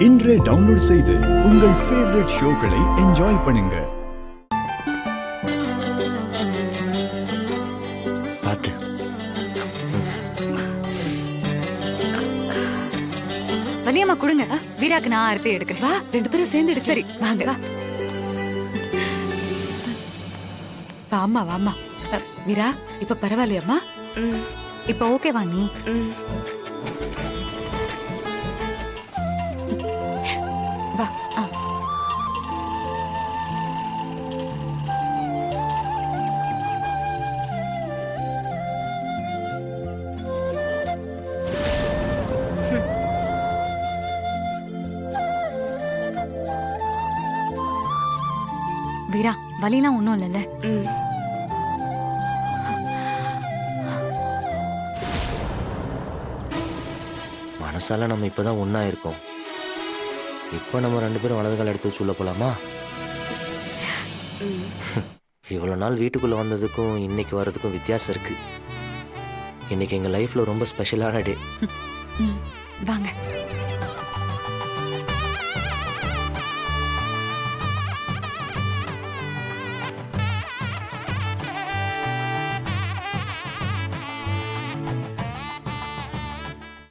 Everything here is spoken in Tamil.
இன்றே டவுன்லோட் செய்து உங்கள் ஃபேவரட் ஷோக்களை என்ஜாய் பண்ணுங்க. பார்த்து வலியம்மா கொடுங்க. வீராக்கு நான் அறுத்து எடுக்கிறேன். வா, 2 பேரும் சேர்ந்து எடு. சரி வாங்க. வா. வாம்மா வாம்மா. வீரா, இப்ப பரவாயில்லையம்மா? இப்போ ஓகேவா நீ? வா. வீரா வலிலாம் ஒண்ணும் இல்லைல்ல? மனசால நம்ம இப்பதான் ஒண்ணா இருக்கோம். இப்போ நம்ம 2 பேரும் வலது கால் எடுத்து சொல்ல போலாமா? இவ்வளவு நாள் வீட்டுக்குள்ள வந்ததுக்கும் இன்னைக்கு வர்றதுக்கும் வித்தியாசம் இருக்கு. இன்னைக்கு எங்க லைஃப்ல ரொம்ப ஸ்பெஷலான டே. வாங்க.